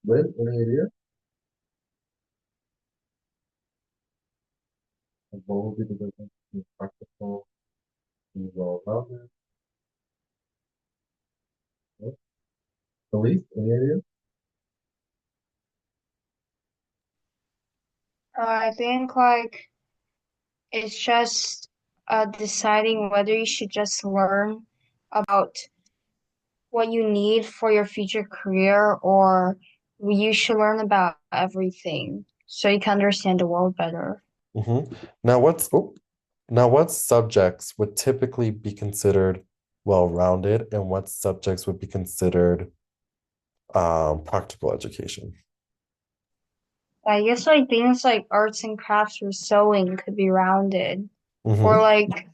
With any idea of what would be the difference between practical and well-rounded? No? Elise, any idea? I think like it's just deciding whether you should just learn about what you need for your future career or you should learn about everything so you can understand the world better. Mm-hmm. Now, what subjects would typically be considered well-rounded, and what subjects would be considered practical education? I guess like things like arts and crafts or sewing could be rounded, or Mm-hmm. like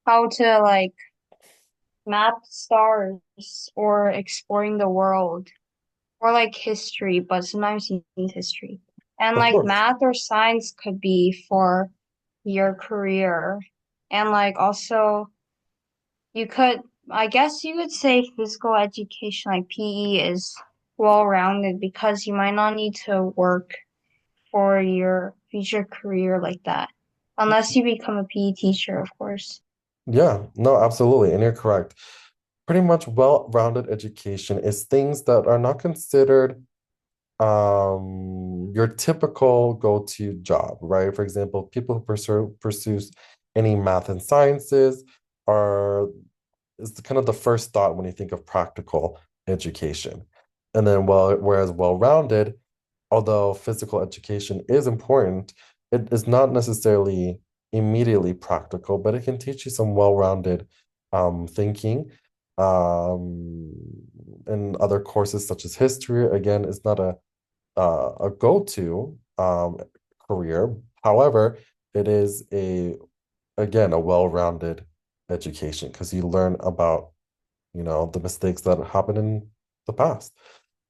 how to like map stars or exploring the world, or like history, but sometimes you need history. And Of like course. math or science could be for your career. And like also you could, I guess you could say physical education, like PE is well-rounded because you might not need to work for your future career like that. Unless you become a PE teacher, of course. Yeah, no, absolutely. And you're correct. Pretty much well-rounded education is things that are not considered your typical go-to job, right? For example, people who pursues any math and sciences are is kind of the first thought when you think of practical education. And then whereas well-rounded, although physical education is important, it is not necessarily immediately practical, but it can teach you some well-rounded thinking. Um, and other courses such as history, again, is not a go-to career. However, it is again a well-rounded education because you learn about the mistakes that happened in the past.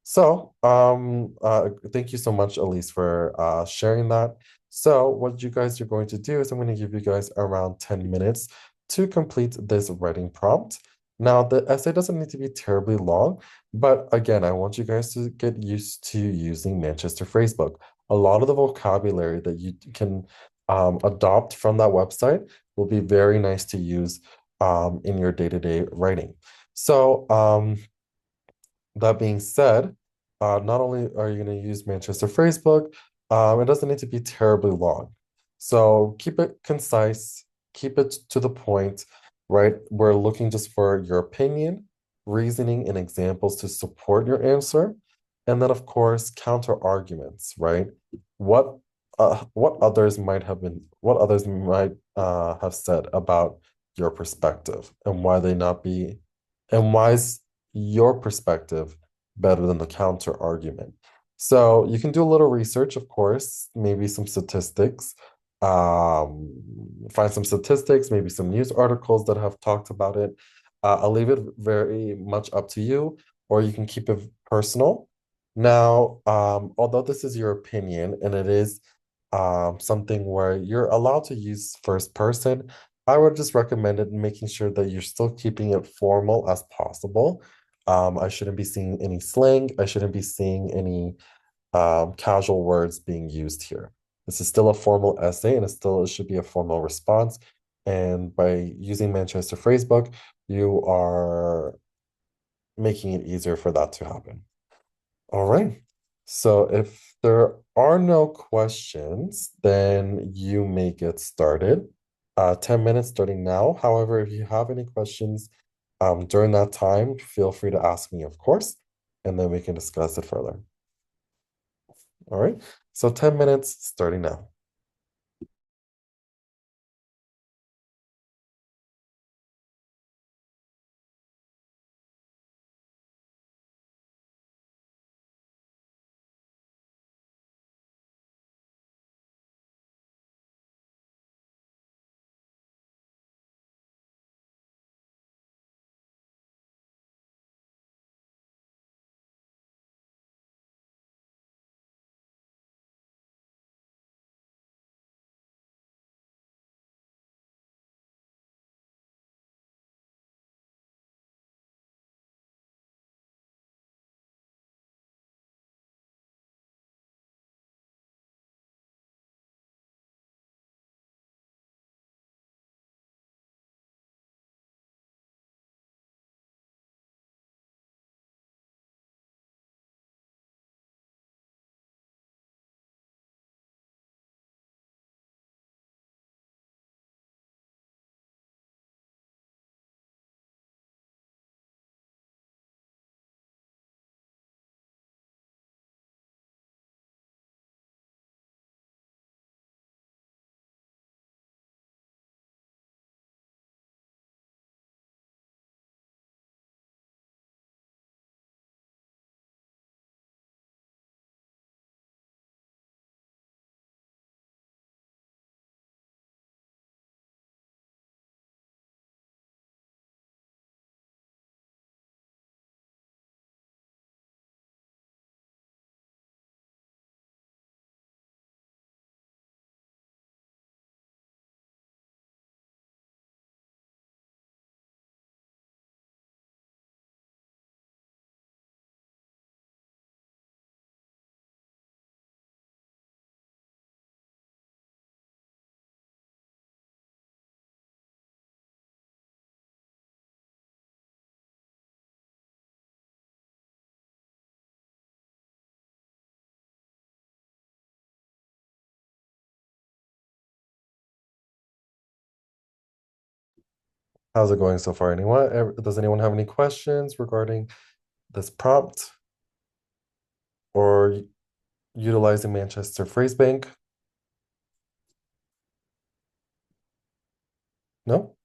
So, thank you so much, Elise, for sharing that. So, what you guys are going to do is I'm going to give you guys around 10 minutes to complete this writing prompt. Now, the essay doesn't need to be terribly long, but again, I want you guys to get used to using Manchester Phrasebook. A lot of the vocabulary that you can adopt from that website will be very nice to use in your day-to-day writing. So, that being said, not only are you going to use Manchester Phrasebook, it doesn't need to be terribly long. So keep it concise, keep it to the point, right? We're looking just for your opinion, reasoning, and examples to support your answer. And then, of course, counter arguments, right? What what others might have said about your perspective and why they not be, and why is your perspective better than the counter argument. So you can do a little research, of course, maybe some statistics, find some statistics, maybe some news articles that have talked about it. I'll leave it very much up to you, or you can keep it personal. Now, although this is your opinion and it is something where you're allowed to use first person, I would just recommend it making sure that you're still keeping it formal as possible. I shouldn't be seeing any slang. I shouldn't be seeing any casual words being used here. This is still a formal essay and it should be a formal response. And by using Manchester Phrasebook, you are making it easier for that to happen. All right. So if there are no questions, then you may get started. 10 minutes starting now. However, if you have any questions during that time, feel free to ask me, of course, and then we can discuss it further. All right. So 10 minutes starting now. How's it going so far? Does anyone have any questions regarding this prompt or utilizing Manchester Phrase Bank? No?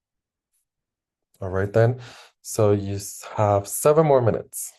All right then. So you have 7 more minutes.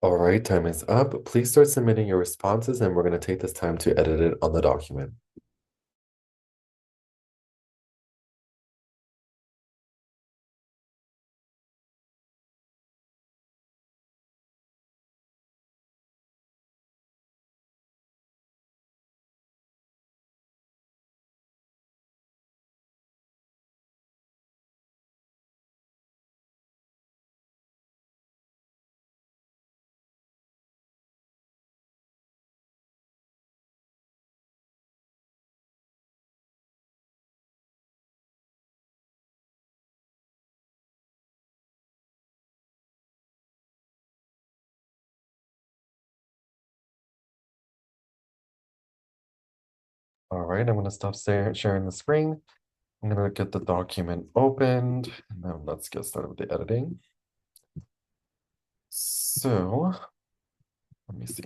All right, time is up. Please start submitting your responses, and we're going to take this time to edit it on the document. All right, I'm going to stop sharing the screen. I'm going to get the document opened, and then let's get started with the editing. So, let me see.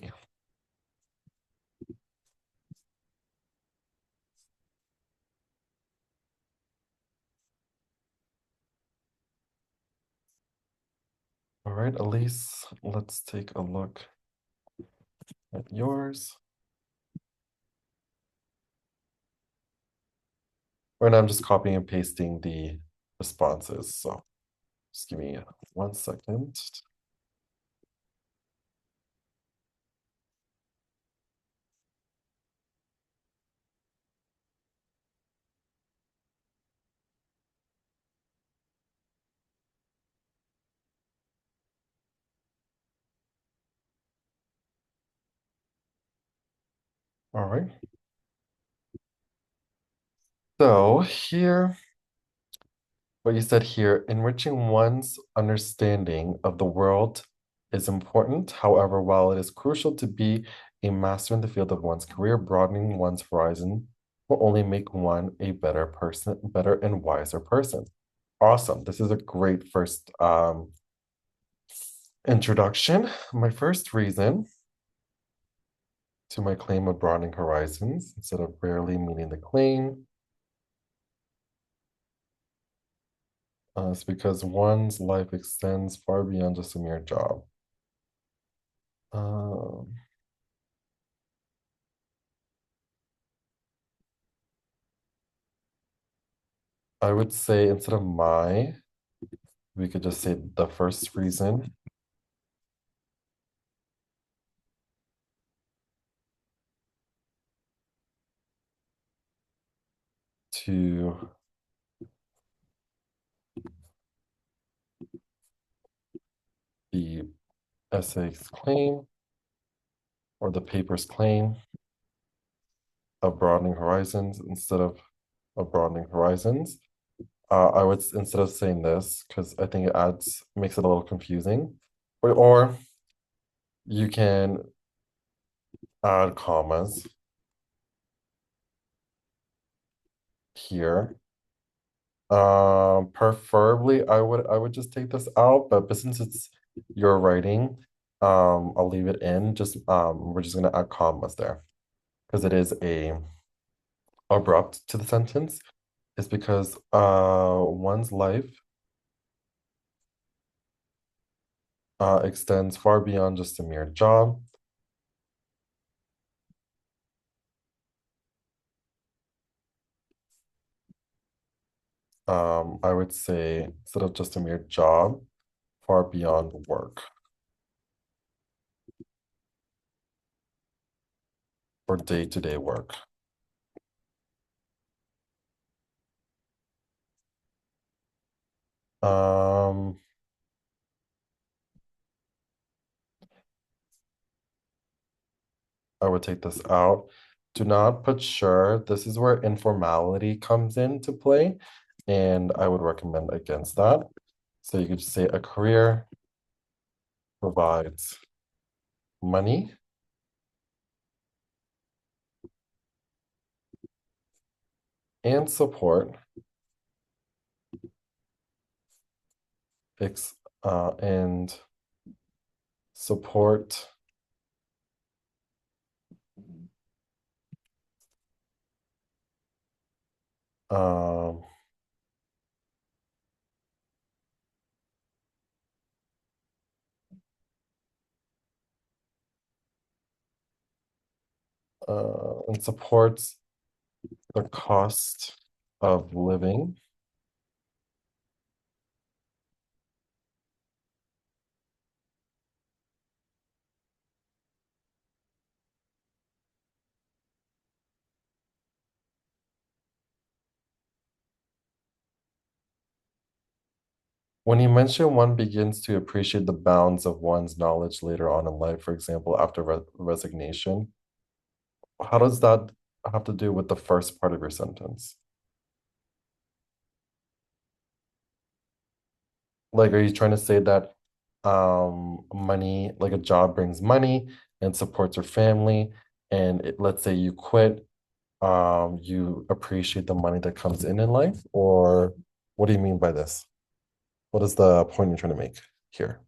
All right, Elise, let's take a look at yours. Right now, I'm just copying and pasting the responses. So just give me 1 second. All right. So here, what you said here, enriching one's understanding of the world is important. However, while it is crucial to be a master in the field of one's career, broadening one's horizon will only make one a better person, better and wiser person. Awesome. This is a great first introduction. My first reason to my claim of broadening horizons instead of rarely meeting the claim is because one's life extends far beyond just a mere job. Um, I would say instead of my, we could just say the first reason to the essay's claim or the paper's claim of broadening horizons instead of broadening horizons. I would, instead of saying this, because I think it makes it a little confusing, or you can add commas here. Preferably I would just take this out, but since it's your writing, I'll leave it in. Just we're just gonna add commas there because it is a abrupt to the sentence. It's because one's life extends far beyond just a mere job. I would say instead of just a mere job, far beyond work or day-to-day work. Um, I would take this out. Do not put sure. This is where informality comes into play, and I would recommend against that. So you could just say a career provides money and support ex and support um and supports the cost of living. When you mention one begins to appreciate the bounds of one's knowledge later on in life, for example, after resignation, how does that have to do with the first part of your sentence? Like, are you trying to say that money, like a job brings money and supports your family, and let's say you quit, you appreciate the money that comes in life, or what do you mean by this? What is the point you're trying to make here?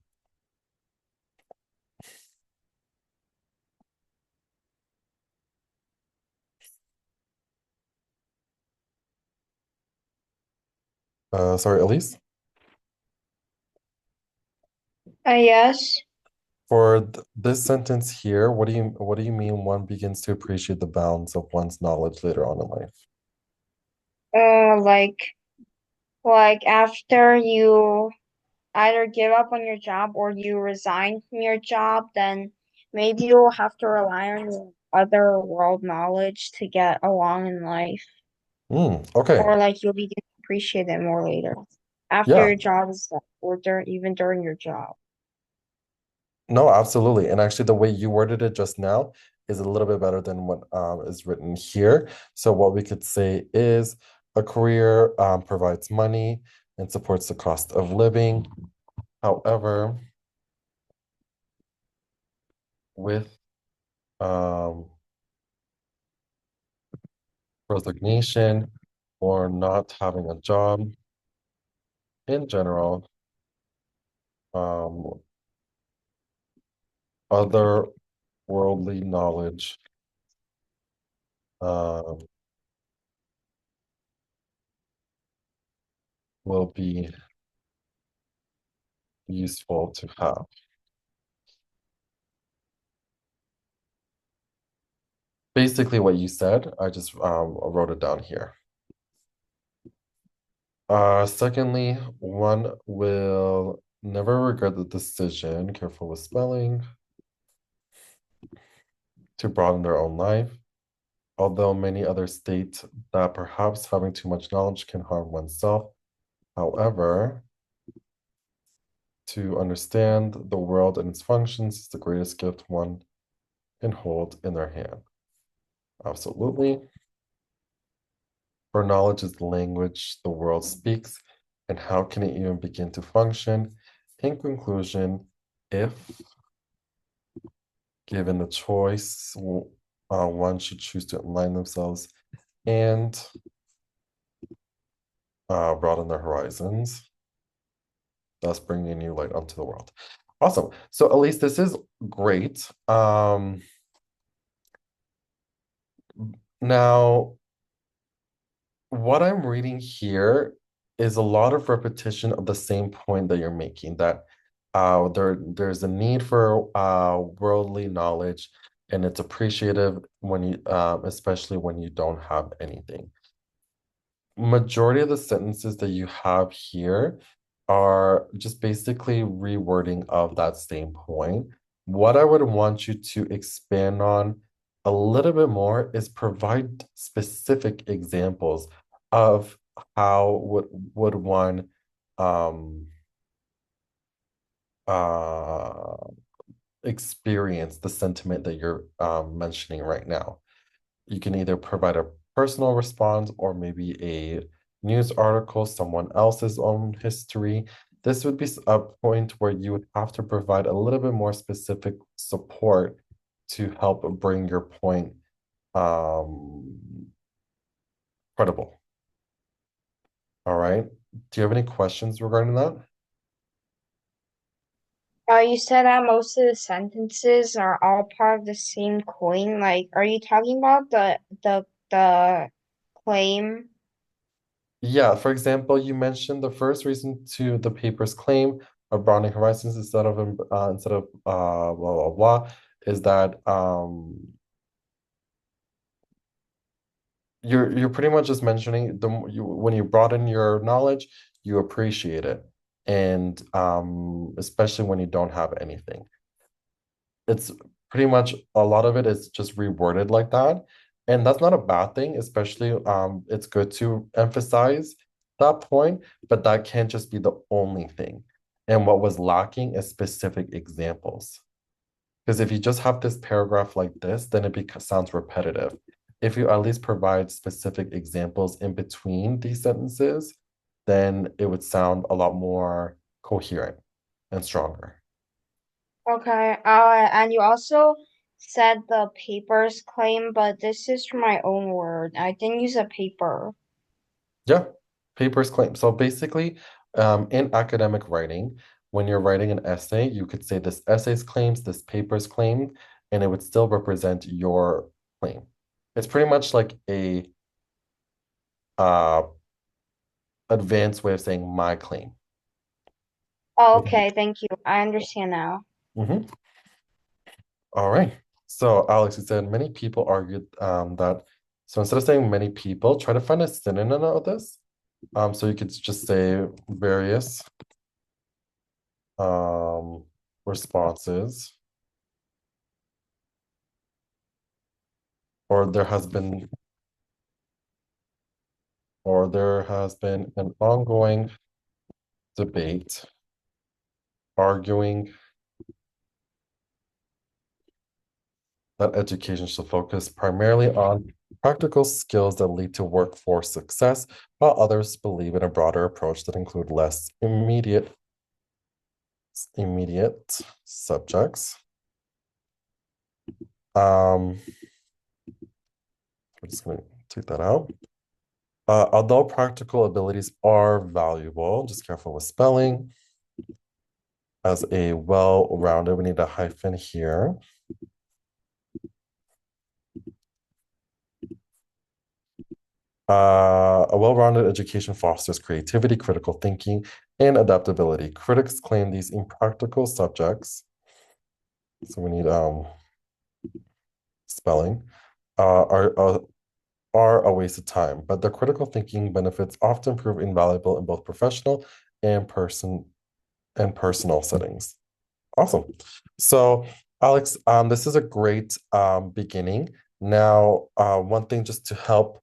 Sorry, Elise? Yes. For this sentence here, what do you mean one begins to appreciate the bounds of one's knowledge later on in life? Uh, like like after you either give up on your job or you resign from your job, then maybe you'll have to rely on your other world knowledge to get along in life. Okay. Or like you'll begin to appreciate it more later. After Yeah. your job is done, or even during your job. No, absolutely. And actually, the way you worded it just now is a little bit better than what is written here. So what we could say is a career provides money and supports the cost of living. However, with um, resignation or not having a job in general, um, other worldly knowledge um, will be useful to have. Basically, what you said, I just wrote it down here. Secondly, one will never regret the decision, careful with spelling, to broaden their own life. Although many others state that perhaps having too much knowledge can harm oneself. However, to understand the world and its functions is the greatest gift one can hold in their hand. Absolutely. For knowledge is the language the world speaks, and how can it even begin to function? In conclusion, if given the choice, one should choose to align themselves and broaden their horizons, thus bringing new light onto the world. Awesome. So at least this is great. Now, what I'm reading here is a lot of repetition of the same point that you're making, that there's a need for worldly knowledge, and it's appreciative when you especially when you don't have anything. Majority of the sentences that you have here are just basically rewording of that same point. What I would want you to expand on a little bit more is provide specific examples of how would one um uh experience the sentiment that you're mentioning right now. You can either provide a personal response or maybe a news article, someone else's own history. This would be a point where you would have to provide a little bit more specific support to help bring your point credible. All right. Do you have any questions regarding that? You said that most of the sentences are all part of the same coin. Like, are you talking about the claim? Yeah, for example, you mentioned the first reason to the paper's claim of broadening horizons instead of blah blah blah is that You're pretty much just mentioning when you broaden your knowledge, you appreciate it. And especially when you don't have anything. It's pretty much a lot of it is just reworded like that. And that's not a bad thing, especially it's good to emphasize that point, but that can't just be the only thing. And what was lacking is specific examples. Because if you just have this paragraph like this, then sounds repetitive. If you at least provide specific examples in between these sentences, then it would sound a lot more coherent and stronger. Okay, and you also said the papers claim, but this is from my own word. I didn't use a paper. Yeah, papers claim. So basically, in academic writing, when you're writing an essay, you could say this essay's claims, this paper's claim, and it would still represent your claim. It's pretty much like a uh, advanced way of saying my claim. Oh, okay, thank you. I understand now. Mhm. All right. So Alex, you said many people argued that. So instead of saying many people, try to find a synonym of this. So you could just say various um, responses, or there has been an ongoing debate arguing that education should focus primarily on practical skills that lead to workforce success, while others believe in a broader approach that include less immediate subjects. Um, we're just going to take that out. Although practical abilities are valuable, just careful with spelling. As a well-rounded, we need a hyphen here. A well-rounded education fosters creativity, critical thinking, and adaptability. Critics claim these impractical subjects, so we need spelling, uh, are, uh, are a waste of time, but the critical thinking benefits often prove invaluable in both professional and personal settings. Awesome. So, Alex, this is a great beginning. Now, one thing just to help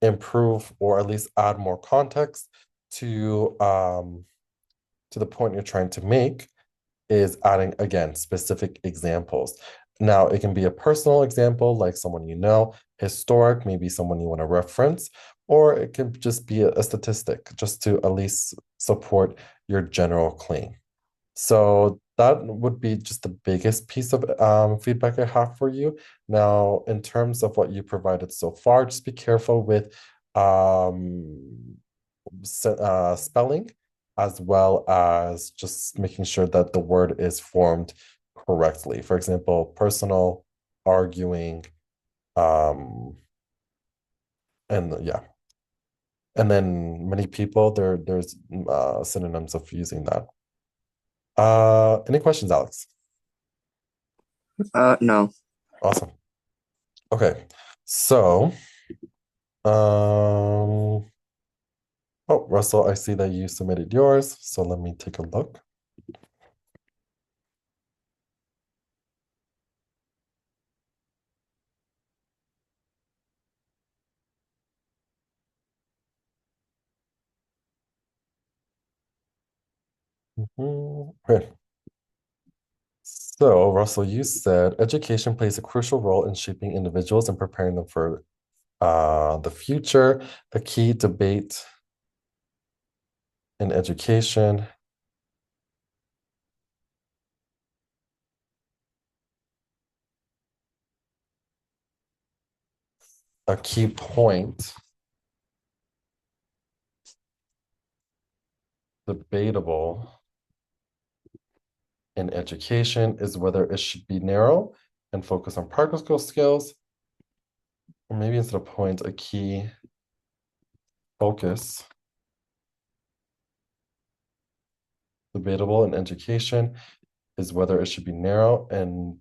improve or at least add more context to the point you're trying to make is adding again specific examples. Now, it can be a personal example, like someone you know, historic, maybe someone you want to reference, or it could just be a statistic just to at least support your general claim. So that would be just the biggest piece of feedback I have for you. Now, in terms of what you provided so far, just be careful with um, spelling, as well as just making sure that the word is formed correctly. For example, personal, arguing, um, and yeah. And then many people, there's synonyms of using that. Any questions, Alex? No. Awesome. Okay. So, um, oh, Russell, I see that you submitted yours. So let me take a look. Mhm. Okay. So, Russell, you said education plays a crucial role in shaping individuals and preparing them for the future. A key debate in education, a key point debatable in education is whether it should be narrow and focus on practical skills, or maybe instead of point, a key focus debatable in education is whether it should be narrow and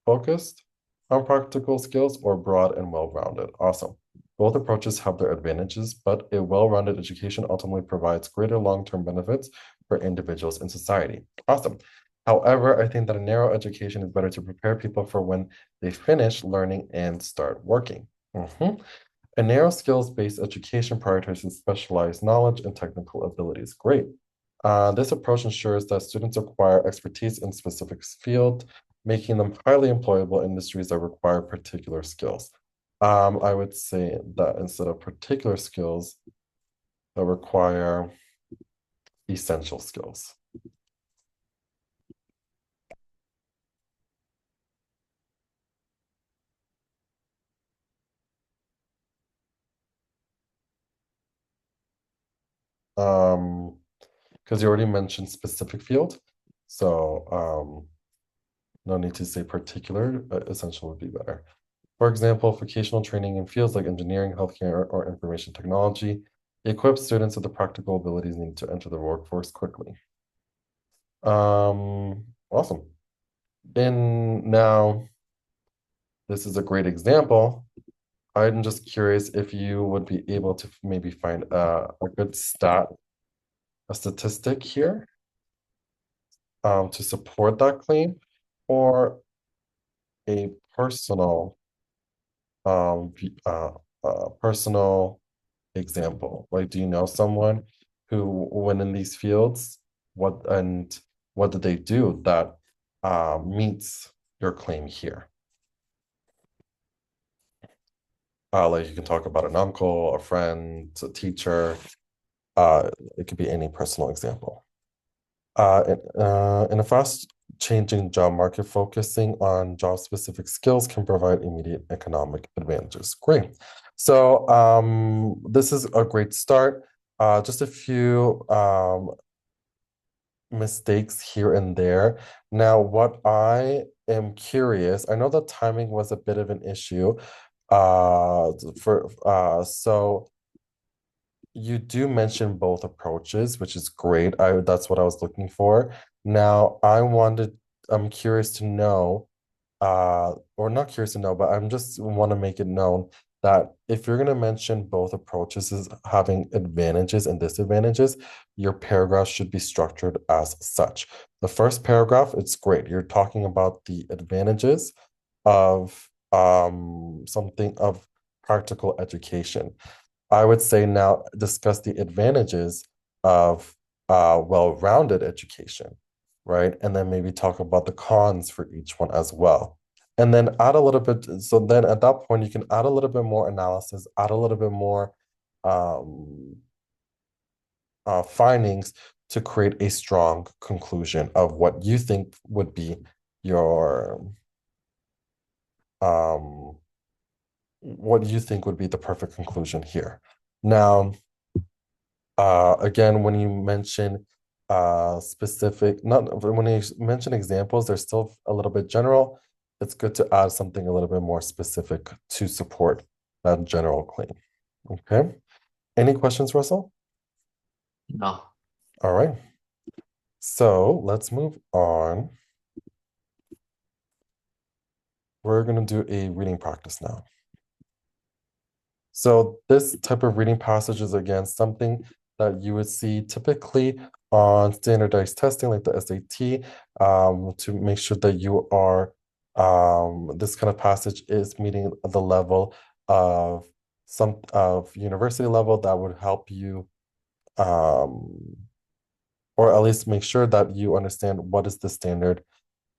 focused on practical skills or broad and well-rounded. Awesome. Both approaches have their advantages, but a well-rounded education ultimately provides greater long-term benefits for individuals and society. Awesome. However, I think that a narrow education is better to prepare people for when they finish learning and start working. Mhm. A narrow skills-based education prioritizes specialized knowledge and technical abilities. Great. This approach ensures that students acquire expertise in specific field, making them highly employable in industries that require particular skills. I would say that instead of particular skills, that require essential skills. Because you already mentioned specific field, so no need to say particular, essential would be better. For example, vocational training in fields like engineering, healthcare, or information technology equips students with the practical abilities needed to enter the workforce quickly. Awesome. And now, this is a great example. I'm just curious if you would be able to maybe find a good a statistic here to support that claim, or a um, uh, personal example. Like, do you know someone who went in these fields? What did they do that meets your claim here? Like you can talk about an uncle, a friend, a teacher. It could be any personal example. In a fast changing job market, focusing on job specific skills can provide immediate economic advantages. Great. So this is a great start. Just a few mistakes here and there. Now, what I am curious, I know the timing was a bit of an issue. So you do mention both approaches, which is great. That's what I was looking for. Now, I'm curious to know, or not curious to know, but I'm just want to make it known that if you're going to mention both approaches as having advantages and disadvantages, your paragraph should be structured as such. The first paragraph, it's great. You're talking about the advantages of something of practical education. I would say now discuss the advantages of well-rounded education, right? And then maybe talk about the cons for each one as well. And then add a little bit. So then at that point, you can add a little bit more analysis, add a little bit more um, findings to create a strong conclusion of what you think would be your um, what you think would be the perfect conclusion here. Now, again, when you mention specific, not when you mention examples, they're still a little bit general. It's good to add something a little bit more specific to support that general claim. Okay. Any questions, Russell? No. All right. So let's move on. We're going to do a reading practice now. So this type of reading passage is again something that you would see typically on standardized testing like the SAT to make sure that you are this kind of passage is meeting the level of some of university level that would help you um, or at least make sure that you understand what is the standard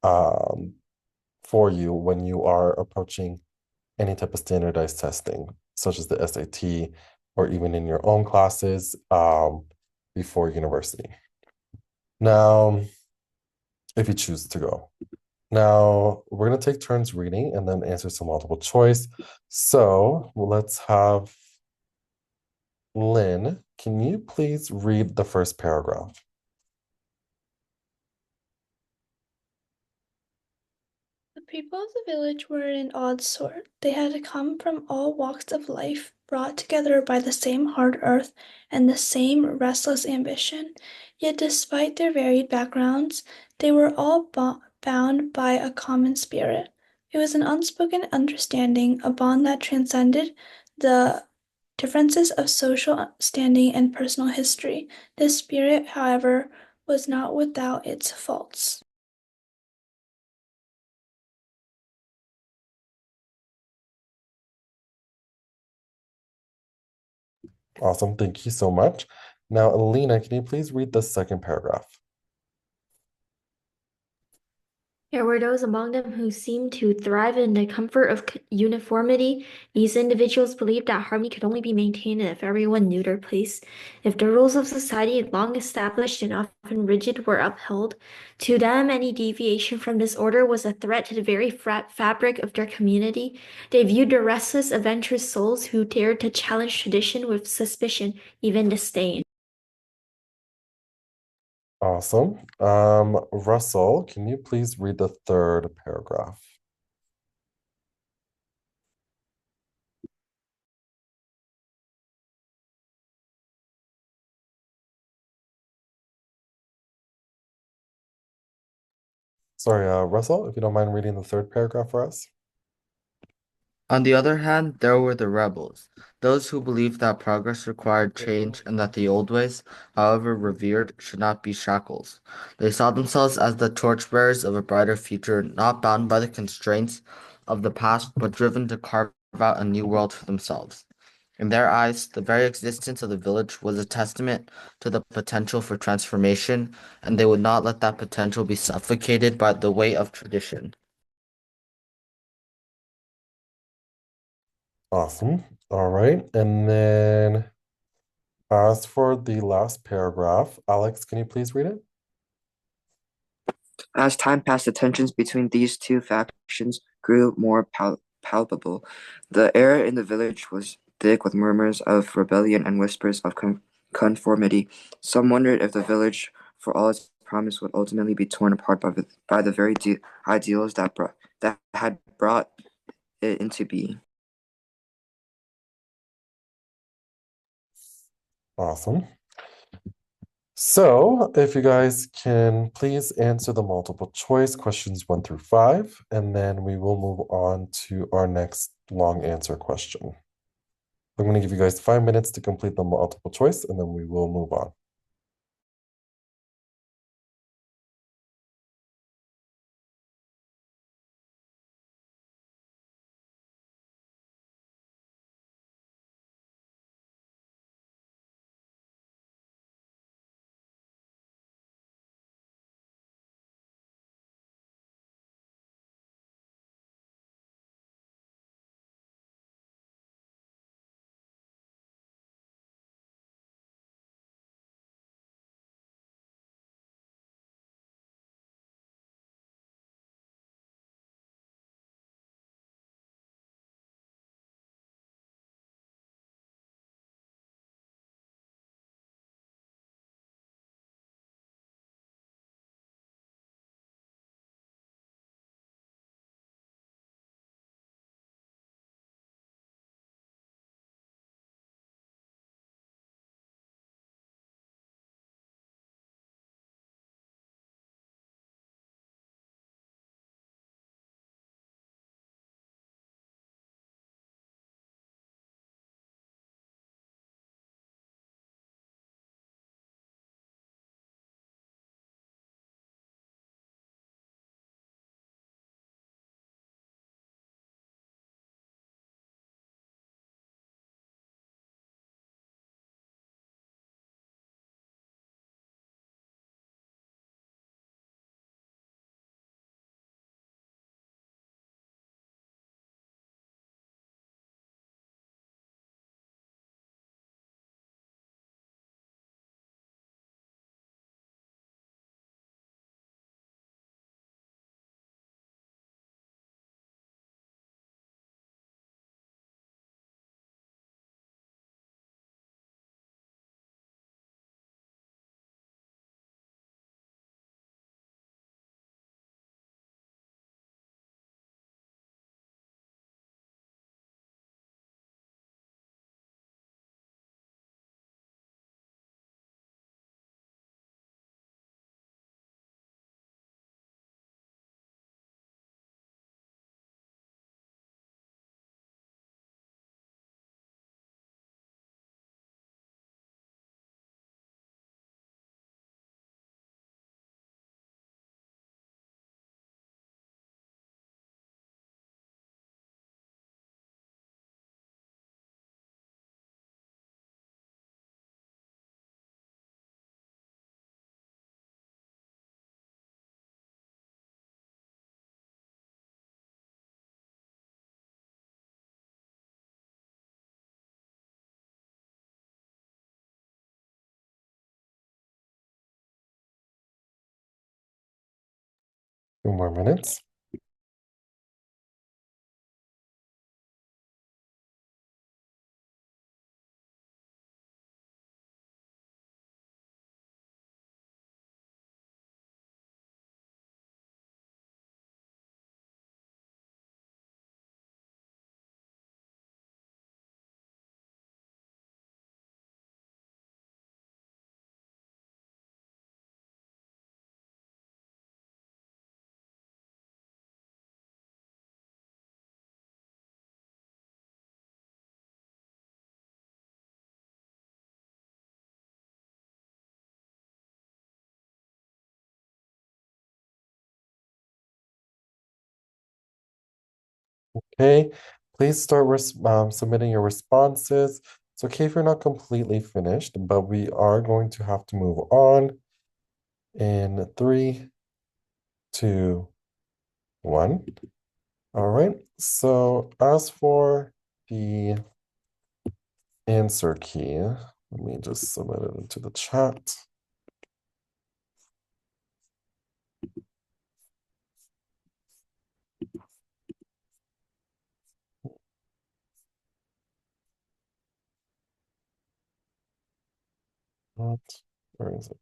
um, for you when you are approaching any type of standardized testing, such as the SAT, or even in your own classes before university. Now, if you choose to go. Now, we're going to take turns reading and then answer some multiple choice. So let's have Lynn, can you please read the first paragraph? The people of the village were an odd sort. They had come from all walks of life, brought together by the same hard earth and the same restless ambition. Yet, despite their varied backgrounds, they were all bound by a common spirit. It was an unspoken understanding, a bond that transcended the differences of social standing and personal history. This spirit, however, was not without its faults. Awesome. Thank you so much. Now, Alina, can you please read the second paragraph? There were those among them who seemed to thrive in the comfort of uniformity. These individuals believed that harmony could only be maintained if everyone knew their place. If the rules of society, long established and often rigid, were upheld, to them any deviation from this order was a threat to the very fabric of their community. They viewed the restless, adventurous souls who dared to challenge tradition with suspicion, even disdain. Awesome. Russell, can you please read the third paragraph? Sorry, Russell, if you don't mind reading the third paragraph for us. On the other hand, there were the rebels, those who believed that progress required change and that the old ways, however revered, should not be shackles. They saw themselves as the torchbearers of a brighter future, not bound by the constraints of the past, but driven to carve out a new world for themselves. In their eyes, the very existence of the village was a testament to the potential for transformation, and they would not let that potential be suffocated by the weight of tradition. Awesome. All right. And then as for the last paragraph, Alex, can you please read it? As time passed, the tensions between these two factions grew more palpable. The air in the village was thick with murmurs of rebellion and whispers of conformity. Some wondered if the village, for all its promise, would ultimately be torn apart by the very ideals that had brought it into being. Awesome. So, if you guys can please answer the multiple choice questions 1 through 5, and then we will move on to our next long answer question. I'm going to give you guys 5 minutes to complete the multiple choice, and then we will move on. Few more minutes. Okay, please start submitting your responses. It's okay if you're not completely finished, but we are going to have to move on in 3, 2, 1. All right, so as for the answer key, let me just submit it into the chat. What? Where is it?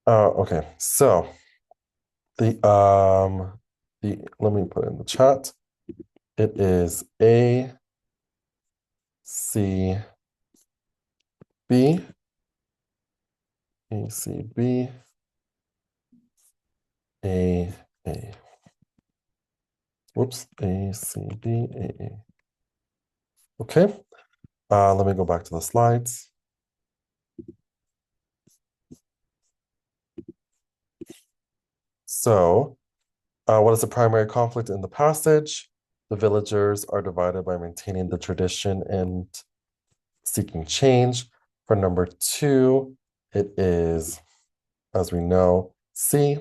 Okay, so let me put it in the chat. It is C B A C B A. Whoops, A C B A. Okay. Let me go back to the slides. So, what is the primary conflict in the passage? The villagers are divided by maintaining the tradition and seeking change. For number 2, it is, as we know, C,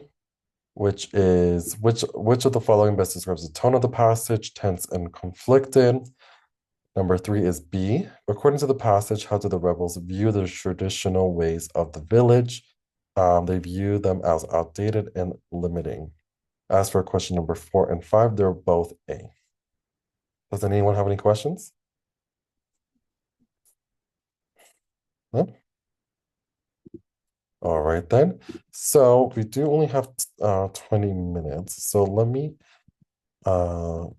which is which of the following best describes the tone of the passage, tense and conflicted. Number 3 is B. According to the passage, how do the rebels view the traditional ways of the village? They view them as outdated and limiting. As for question number 4 and 5, they're both A. Does anyone have any questions? No? All right then. So we do only have 20 minutes. So let me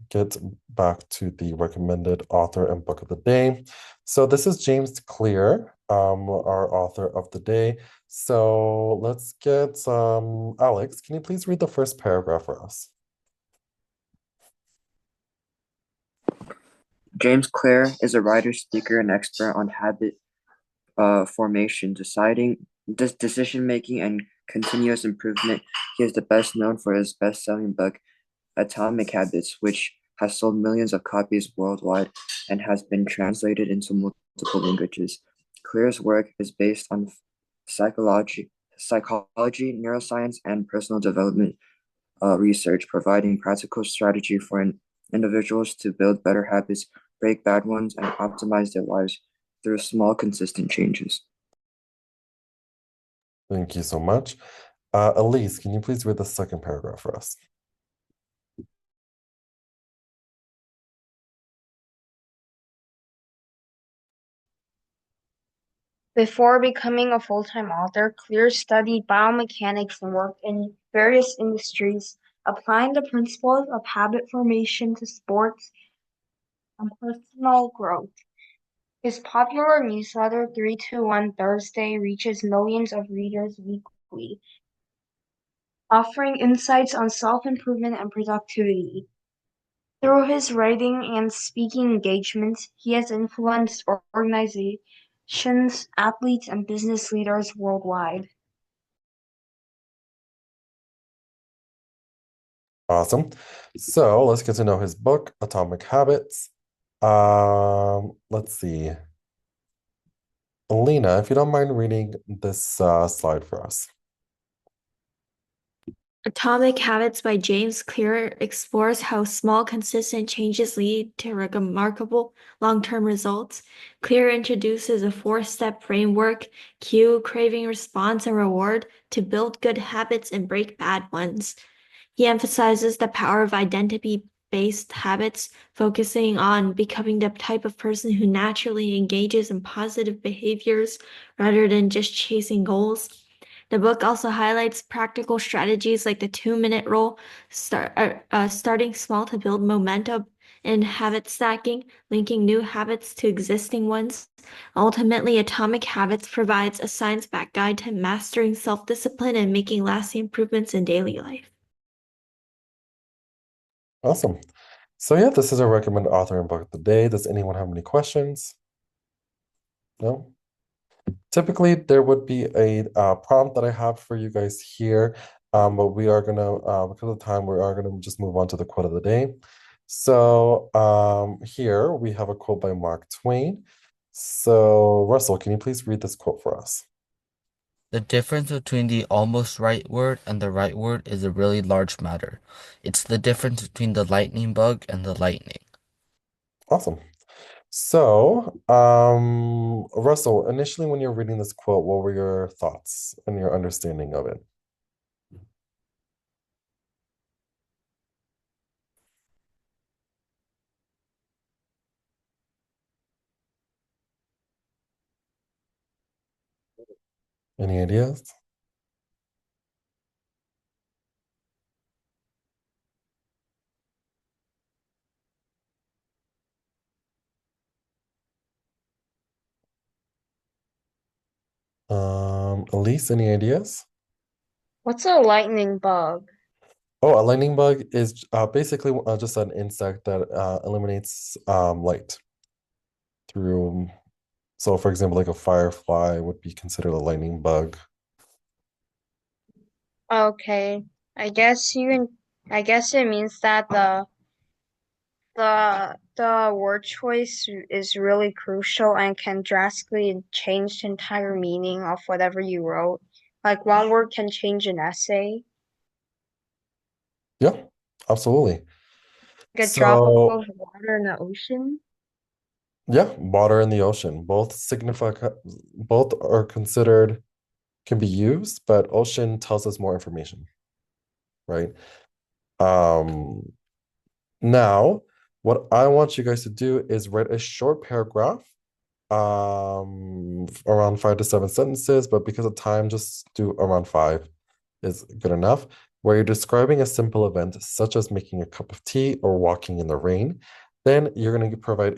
get back to the recommended author and book of the day. So this is James Clear, our author of the day. So let's get Alex, can you please read the first paragraph for us? James Clear is a writer, speaker, and expert on habit formation, decision making, and continuous improvement. He is the best known for his best-selling book, Atomic Habits, which has sold millions of copies worldwide and has been translated into multiple languages. Clear's work is based on psychology, neuroscience, and personal development research, providing practical strategy for individuals to build better habits, break bad ones, and optimize their lives through small, consistent changes. Thank you so much. Elise, can you please read the second paragraph for us? Before becoming a full-time author, Clear studied biomechanics and worked in various industries, applying the principles of habit formation to sports and personal growth. His popular newsletter, 321 Thursday, reaches millions of readers weekly, offering insights on self-improvement and productivity. Through his writing and speaking engagements, he has influenced organizations, athletes, and business leaders worldwide. Awesome. So let's get to know his book, Atomic Habits. Let's see. Alina, if you don't mind reading this slide for us. Atomic Habits by James Clear explores how small, consistent changes lead to remarkable long-term results. Clear introduces a four-step framework: cue, craving, response, and reward to build good habits and break bad ones. He emphasizes the power of identity-based habits, focusing on becoming the type of person who naturally engages in positive behaviors rather than just chasing goals. The book also highlights practical strategies like the 2-minute rule, starting small to build momentum, and habit stacking, linking new habits to existing ones. Ultimately, Atomic Habits provides a science-backed guide to mastering self-discipline and making lasting improvements in daily life. Awesome. So yeah, this is our recommended author and book of the day. Does anyone have any questions? No? Typically, there would be a prompt that I have for you guys here, but we are gonna, because of time, we are gonna just move on to the quote of the day. So here we have a quote by Mark Twain. So Russell, can you please read this quote for us? The difference between the almost right word and the right word is a really large matter. It's the difference between the lightning bug and the lightning. Awesome. So, Russell, initially when you're reading this quote, what were your thoughts and your understanding of it? Any ideas? Elise, any ideas? What's a lightning bug? Oh, a lightning bug is basically just an insect that eliminates light through. So, for example, like a firefly would be considered a lightning bug. Okay. I guess I guess it means that the word choice is really crucial and can drastically change the entire meaning of whatever you wrote. Like one word can change an essay. Yeah, absolutely. Like a drop of So, water in the ocean. yeah, water in the ocean. Both are considered, can be used, but ocean tells us more information, right? Um, Now, what I want you guys to do is write a short paragraph, around 5 to 7 sentences, but because of time, just do around five is good enough, where you're describing a simple event such as making a cup of tea or walking in the rain. Then you're going to provide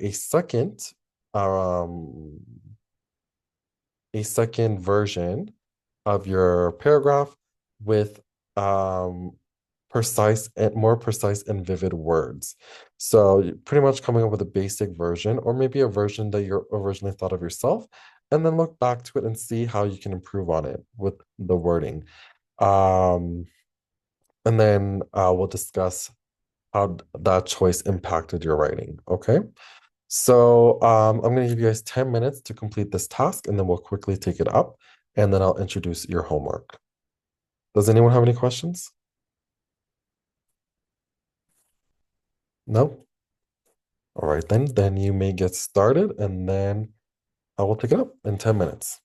um, a second version of your paragraph with more precise and vivid words. So pretty much coming up with a basic version, or maybe a version that you originally thought of yourself, and then look back to it and see how you can improve on it with the wording. Um, and then we'll discuss how that choice impacted your writing. Okay. So I'm going to give you guys 10 minutes to complete this task, and then we'll quickly take it up, and then I'll introduce your homework. Does anyone have any questions? No? All right, then you may get started, and then I will pick it up in 10 minutes.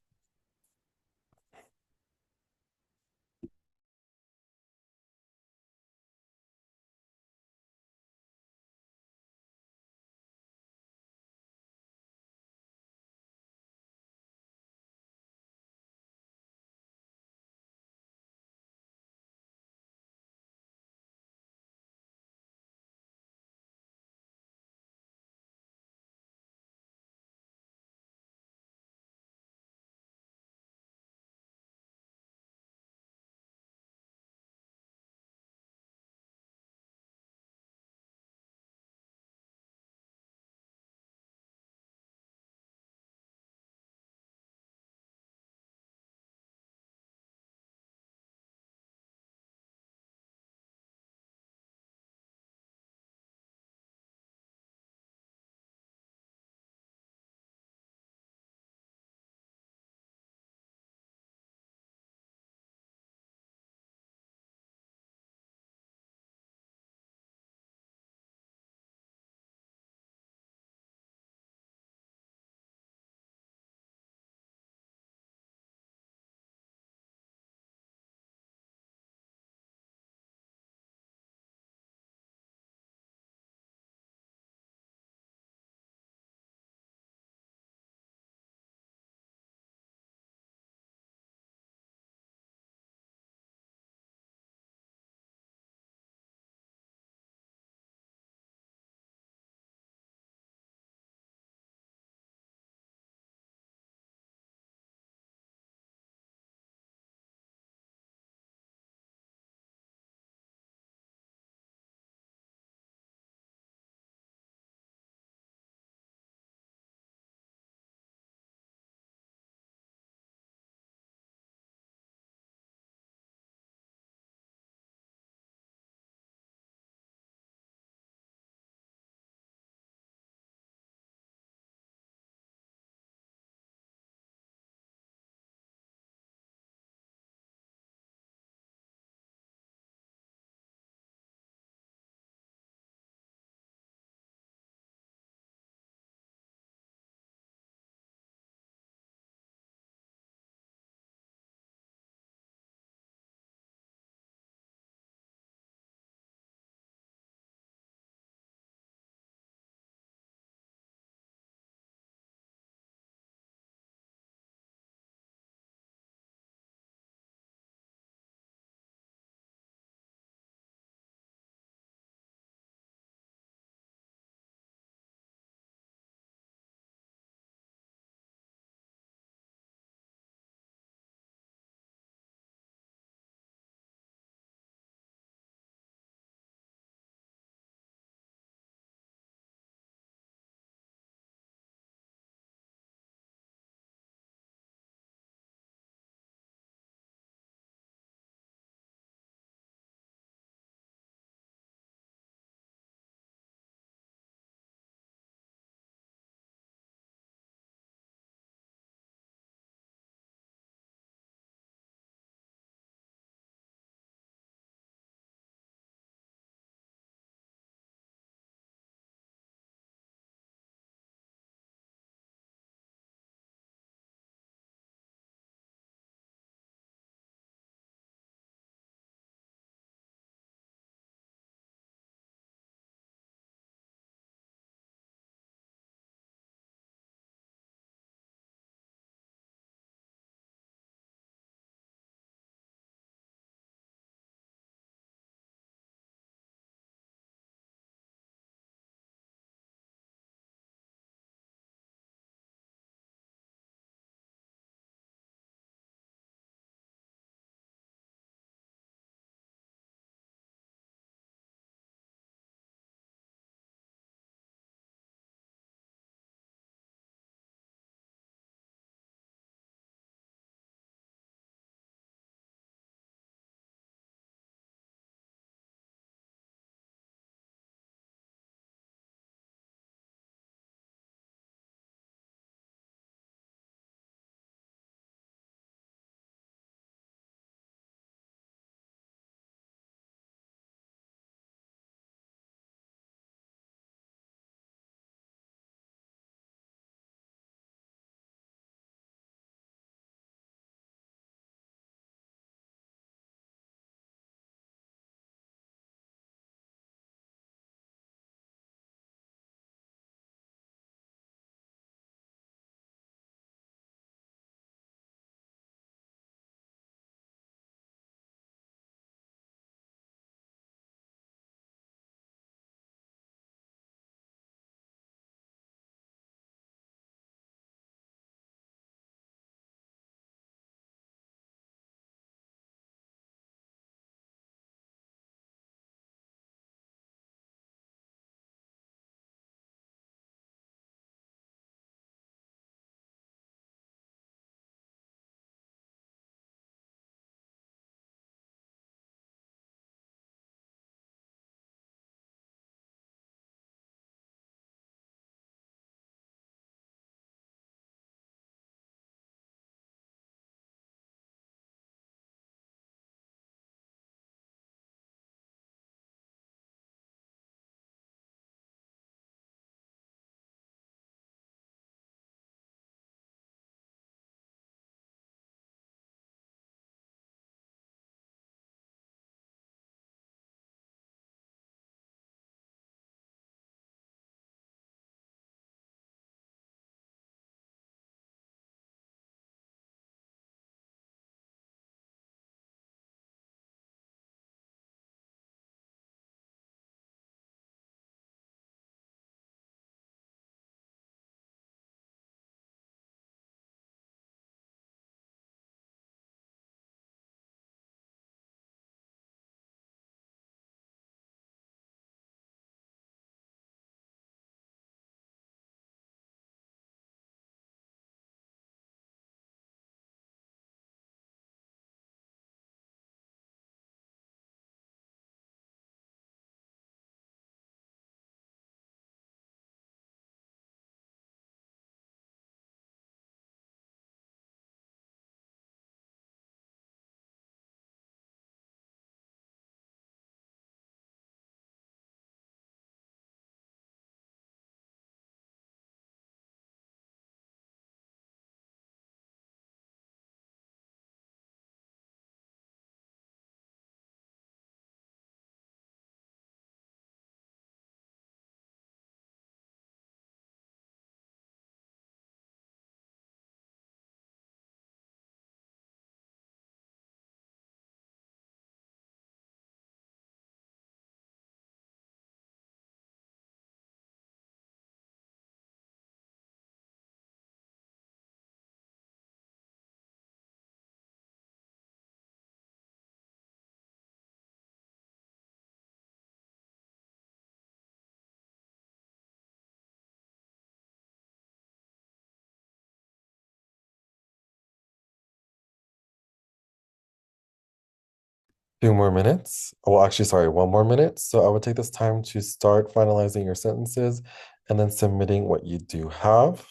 2 more minutes. Well, actually, sorry, 1 more minute. So I would take this time to start finalizing your sentences and then submitting what you do have.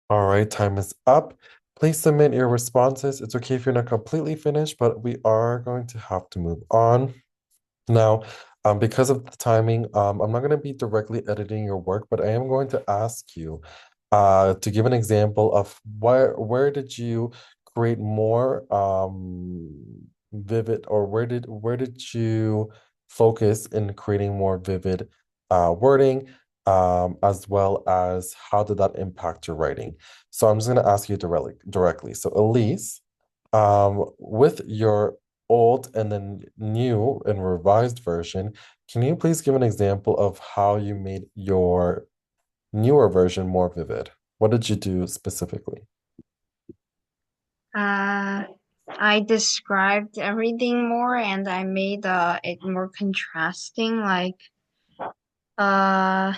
All right, time is up. Please submit your responses. It's okay if you're not completely finished, but we are going to have to move on. Now, because of the timing, I'm not going to be directly editing your work, but I am going to ask you to give an example of where did you create more vivid, or where did you focus in creating more vivid wording, as well as how did that impact your writing? So I'm just going to ask you directly. So Elise, with your old and then new and revised version, can you please give an example of how you made your newer version more vivid? What did you do specifically? I described everything more and I made it more contrasting. Like, uh,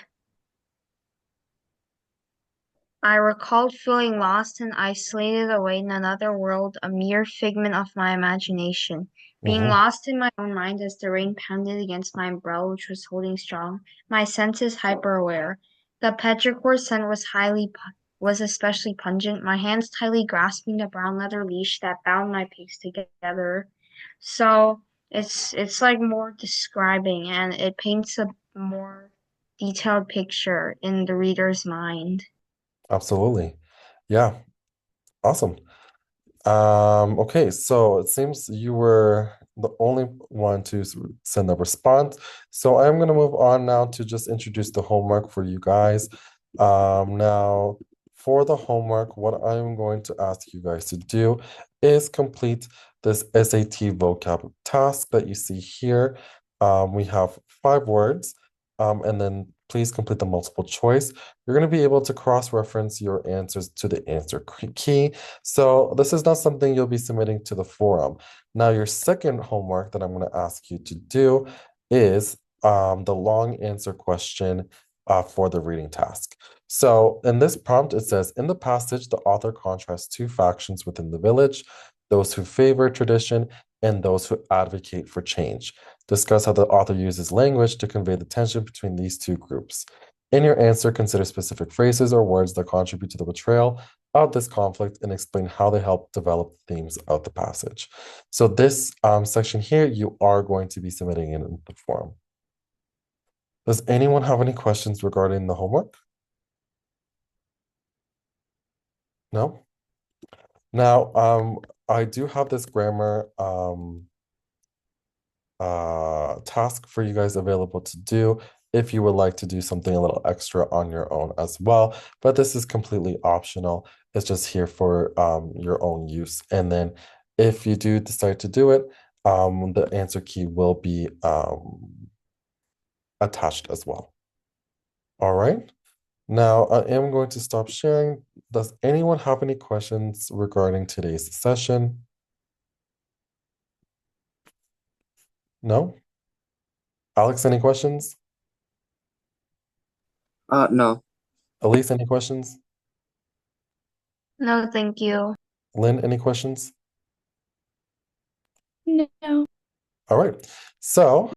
I recalled feeling lost and isolated away in another world, a mere figment of my imagination. Being Mm-hmm. lost in my own mind as the rain pounded against my umbrella, which was holding strong, my senses hyper-aware. The petrichor scent was especially pungent, my hands tightly grasping the brown leather leash that bound my pigs together. So it's like more describing and it paints a more detailed picture in the reader's mind. Absolutely. Yeah, awesome. Okay, so it seems you were the only one to send a response. So I'm going to move on now to just introduce the homework for you guys. Now, for the homework, what I'm going to ask you guys to do is complete this SAT vocab task that you see here. We have 5 words, and then please complete the multiple choice. You're going to be able to cross-reference your answers to the answer key. So this is not something you'll be submitting to the forum. Now, your second homework that I'm going to ask you to do is the long answer question for the reading task. So in this prompt, it says, in the passage, the author contrasts two factions within the village, those who favor tradition and those who advocate for change. Discuss how the author uses language to convey the tension between these two groups. In your answer, consider specific phrases or words that contribute to the portrayal of this conflict and explain how they help develop the themes of the passage. So this section here, you are going to be submitting in the form. Does anyone have any questions regarding the homework? No? Now, I do have this grammar task for you guys available to do if you would like to do something a little extra on your own as well. But this is completely optional. It's just here for your own use. And then if you do decide to do it, the answer key will be attached as well. All right. Now I am going to stop sharing. Does anyone have any questions regarding today's session? No? Alex, any questions? No. Elise, any questions? No, thank you. Lynn, any questions? No. All right. So